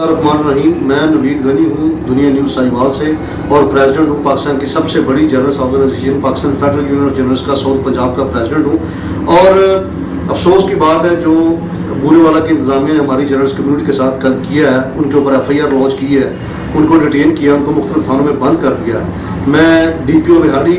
बिस्मिल्लाहिर्रहमानिर्रहीम। मैं नवीद गनी हूँ दुनिया न्यूज़ साहिवाल से और प्रेसिडेंट हूँ पाकिस्तान की सबसे बड़ी journalist organisation Pakistan federal union of journalist का साउथ पंजाब का प्रेसिडेंट हूँ। और अफसोस की बात है जो बूरेवाला की इंतजामिया ने हमारी जर्नलिस्ट कम्युनिटी के साथ कल किया है, उनके ऊपर FIR लॉन्च की है, उनको डिटेन किया, उनको मुख्तलिफ थानों में बंद कर दिया। मैं DPO बिहाड़ी,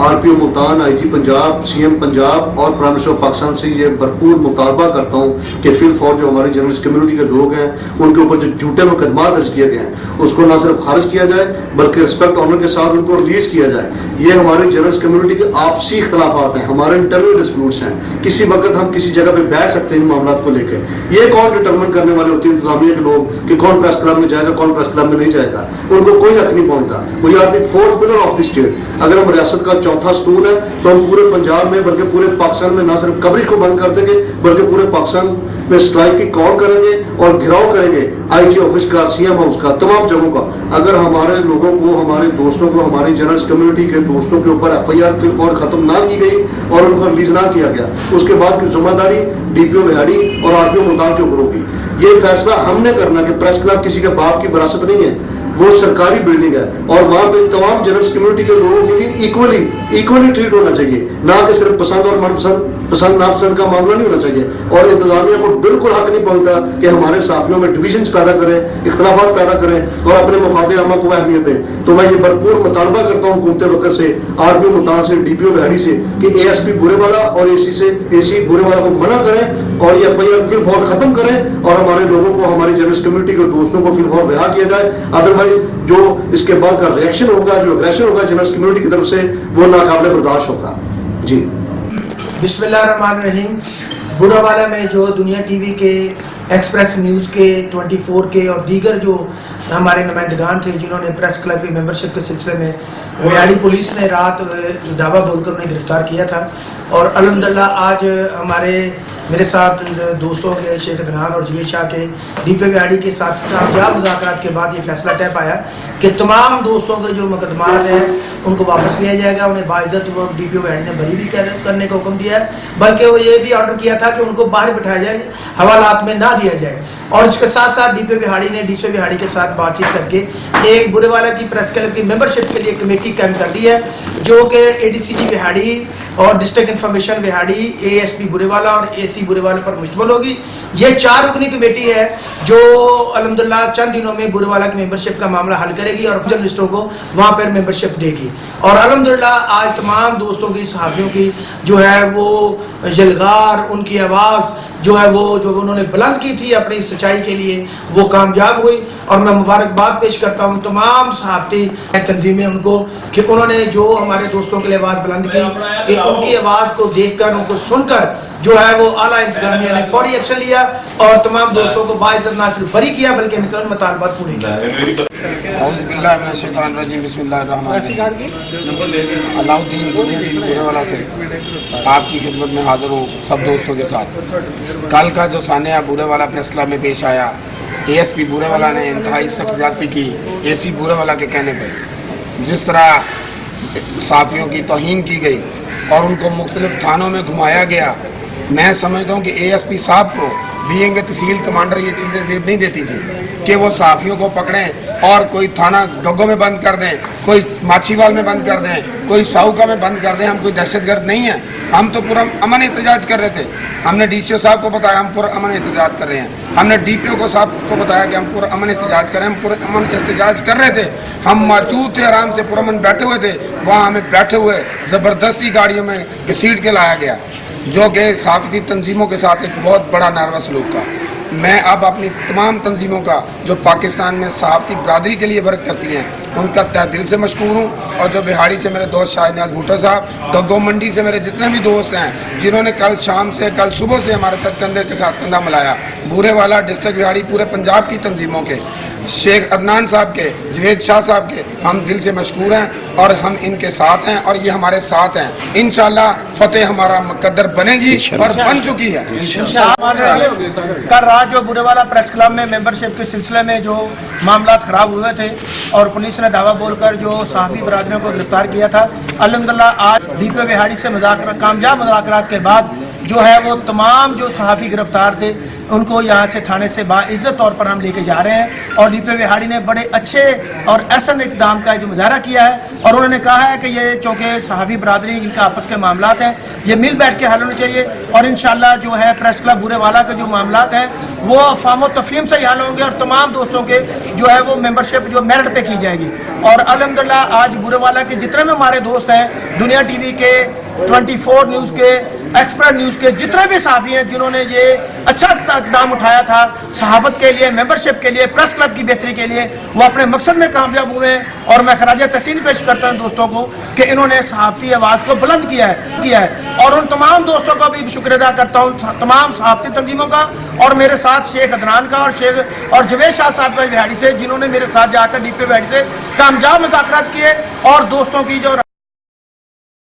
RPO Multan, IG Punjab, CM Punjab और प्राइम मिनिस्टर पाकिस्तान से ये भरपूर मुतालबा करता हूँ कि फिल फॉर जो हमारी जर्नलिस्ट कम्युनिटी के लोग हैं उनके ऊपर जो झूठे मुकदमा दर्ज किए गए हैं उसको ना सिर्फ खारिज किया जाए बल्कि रिस्पेक्ट ऑनर के साथ उनको रिलीज किया जाए। ये हमारी जर्नलिस्ट कम्युनिटी के आपसी इख्तलाफात हैं, हमारे इंटरनल डिस्प्यूट्स हैं। किसी वक्त हम किसी जगह पे बैठ सकते हैं इन मामलों को लेकर। ये कौन डिटरमिन करने वाले होते हैं इंतजामिया के लोग कि कौन प्रेस क्लब में जाएगा कौन प्रेस क्लब में नहीं जाएगा, उनको कोई हक नहीं पहुंचता। We are the fourth pillar of the state. अगर हम रियासत का चौथा स्तूल है तो हम पूरे पंजाब में बल्कि पूरे पाकिस्तान में ना सिर्फ कवरेज को बंद कर देंगे बल्कि पूरे पाकिस्तान में स्ट्राइक की कॉल करेंगे और घिराव करेंगे IG ऑफिस का, CM हाउस का, तमाम जगहों का। अगर हमारे लोगों को, हमारे दोस्तों को, हमारी जर्नलिस्ट कम्युनिटी के दोस्तों के ऊपर FIR फिल फॉर खत्म ना की गई और उनको रिलीज ना किया गया, उसके बाद की जिम्मेदारी DPO बिहाड़ी और RPO मुल्तान के ऊपर होगी। ये फैसला हमने करना कि प्रेस क्लब किसी के बाप की विरासत नहीं है, वो सरकारी बिल्डिंग है और वहां पे तमाम जर्नलिस्ट कम्युनिटी के लोगों के लिए इक्वली ट्रीट होना चाहिए, ना कि सिर्फ पसंद और मनपसंद, पसंद नापसंद का मामला नहीं होना चाहिए। और इंतजामिया को बिल्कुल हक नहीं पहुंचता कि हमारे साथियों में डिविजन्स पैदा करें, इख्तलाफात पैदा करें और अपने मफाद आमा को अहमियत दें। तो मैं ये भरपूर मुतालबा करता हूँ हुकूमत वक्त से, RPO मुल्तान से, DPO बिहाड़ी से कि ASP बूरेवाला और AC बूरेवाला को मना करें और ये FIR फिल फॉर खत्म करें और हमारे लोगों को, हमारी जर्नलिस्ट कम्युनिटी के दोस्तों को फिल फॉर रिहा किया जाए। अदरवाइज जो इसके बाद का रिएक्शन होगा, जो अग्रेशन होगा जर्नलिस्ट कम्युनिटी की तरफ से, वो नाकाबिले बर्दाश्त होगा। जी बिस्मिल्लाहिर्रहमानिर्रहीम। बूरेवाला में जो दुनिया TV के, एक्सप्रेस न्यूज़ के, 24 के और दीगर जो हमारे नुमाइंदगान थे जिन्होंने प्रेस क्लब की मेंबरशिप के सिलसिले में बिहाड़ी पुलिस ने रात दावा बोलकर उन्हें गिरफ्तार किया था। और अल्हम्दुलिल्लाह आज मेरे साथ दोस्तों के शेख अदनान और जवेद शाह के DPO बिहाड़ी के साथ कामयाब मुज़ाकरात के बाद ये फैसला तय पाया कि तमाम दोस्तों के जो मुकदमात हैं उनको वापस लिया जाएगा। उन्हें बाइज्जत वो DPO बिहाड़ी ने बरी भी करने का हुक्म दिया है, बल्कि वो ये भी ऑर्डर किया था कि उनको बाहर बिठाया जाए, हवालात में ना दिया जाए। और इसके साथ साथ DPO बिहाड़ी ने DCO बिहाड़ी के साथ बातचीत करके एक बूरेवाला की प्रेस क्लब की मेंबरशिप के लिए कमेटी कायम कर दी है जो कि ADCG बिहाड़ी और डिस्ट्रिक्ट इंफॉर्मेशन बिहाड़ी, ASP बूरेवाला और AC बूरेवाला पर मुश्तमिल होगी। ये 4 रुकनी कमेटी है जो अल्हम्दुलिल्लाह चंद दिनों में बूरेवाला की मेंबरशिप का मामला हल करेगी और जर्नलिस्टों को वहाँ पर मेंबरशिप देगी। और अल्हम्दुलिल्लाह आज तमाम दोस्तों की, सहाफ़ियों की जो है वो यलगार, उनकी आवाज़ जो है वो जो उन्होंने बुलंद की थी अपनी सच्चाई के लिए, वो कामयाब हुई। और मैं मुबारकबाद पेश करता हूँ तमाम सहाफ़ती तंजीमें उनको कि उन्होंने जो हमारे दोस्तों के लिए आवाज़ बुलंद की, कि उनकी आवाज़ को देखकर, उनको सुनकर जो है वो आला इंतजामिया ने फौरी एक्शन लिया और तमाम दोस्तों को बाइज्जत ना सिर्फ बरी किया बल्कि इनके मुतालबात पूरे किए। अलाउद्दीन बूरेवाला से आपकी खिदमत में हाजिर हूँ सब दोस्तों के साथ। कल का जो सानिया बूरेवाला प्रेस क्लब में पेश आया, ASP बूरेवाला ने इंतहाई सख्त ज़्यादती की AC बूरेवाला के कहने पर। जिस तरह साथियों की तौहीन की गई और उनको मुख्तलिफ थानों में घुमाया गया, मैं समझता हूँ कि ASP साहब को बीइंग तहसील कमांडर ये चीज़ें जेब नहीं देती थी कि वो सहाफ़ियों को पकड़ें और कोई थाना गग्गो में बंद कर दें, कोई माछीवाल में बंद कर दें, कोई साउका में बंद कर दें। हम कोई दहशतगर्द नहीं हैं, हम तो पूरा अमन एहतजाज कर रहे थे। हमने DCO साहब को बताया हम पूरा अमन एहतजाज कर रहे हैं, हमने DPO साहब को बताया कि हम पूरा अमन एहतजाज कर रहे हैं, हम पूरा अमन एहतजाज कर रहे थे। हम मौजूद थे, आराम से पूरा अमन बैठे हुए थे। वहाँ हमें बैठे हुए ज़बरदस्ती गाड़ियों में घसीट के लाया गया जो कि सहाफ़ती तंजीमों के साथ एक बहुत बड़ा नारवा सलूक था। मैं अब अपनी तमाम तंजीमों का जो पाकिस्तान में सहाफ़ती बरादरी के लिए वर्क करती हैं उनका तहे दिल से मशकूर हूँ। और जो बिहाड़ी से मेरे दोस्त शाहनियाज भुट्टो साहब, गग्गो मंडी से मेरे जितने भी दोस्त हैं जिन्होंने कल शाम से, कल सुबह से हमारे साथ कंधे के साथ कंधा मिलाया, बूरेवाला, डिस्ट्रिक्ट बिहाड़ी, पूरे पंजाब की तंजीमों के, शेख अदनान साहब के, जवेद शाह साहब के, हम दिल से मशकूर हैं और हम इनके साथ हैं और ये हमारे साथ हैं। इंशाल्लाह फतेह हमारा मुकद्दर बनेगी और बन चुकी है। कल रात जो बूरेवाला प्रेस क्लब में मेंबरशिप के सिलसिले में जो मामला खराब हुए थे और पुलिस ने दावा बोलकर जो सहाफ़ी बरादरियों को गिरफ्तार किया था, अल्हम्दुलिल्लाह आज DPO बिहाड़ी से कामयाब मुज़ाकरात के बाद जो है वो तमाम जो सहाफ़ी गिरफ्तार थे उनको यहाँ से थाने से बाइज़्ज़त तौर पर हम लेके जा रहे हैं। और डीपी विहाड़ी ने बड़े अच्छे और एहसन इक़दाम का जो मुजाहरा किया है और उन्होंने कहा है कि ये चूँकि सहाफ़ी बरादरी इनका आपस के मामलात हैं, ये मिल बैठ के हल होने चाहिए और इंशाअल्लाह जो है प्रेस क्लब बूरेवाला के जो मामलात हैं वो अफ़वाम व तफ़हीम से ही हल होंगे और तमाम दोस्तों के जो है वो मेंबरशिप जो मेरिट पे की जाएगी। और अल्हम्दुलिल्लाह आज बूरेवाला के जितने भी हमारे दोस्त हैं, दुनिया टीवी के, 24 न्यूज़ के, एक्सप्रेस न्यूज़ के जितने भी साफ़ी हैं जिन्होंने ये अच्छा इक़दाम उठाया था सहाफ़त के लिए, मेंबरशिप के लिए, प्रेस क्लब की बेहतरी के लिए, वो अपने मकसद में कामयाब हुए हैं। और मैं खराज तहसीन पेश करता हूँ दोस्तों को कि इन्होंने सहाफ़ती आवाज़ को बुलंद किया है और उन तमाम दोस्तों का भी शुक्र अदा करता हूँ, तमाम सहाफ़ती तंजीमों का और मेरे साथ शेख अदनान का और जवेद शाह साहब का विहाड़ी से, जिन्होंने मेरे साथ जाकर डीपी विहाड़ी से कामयाब मुज़ाकरात किए और दोस्तों की जो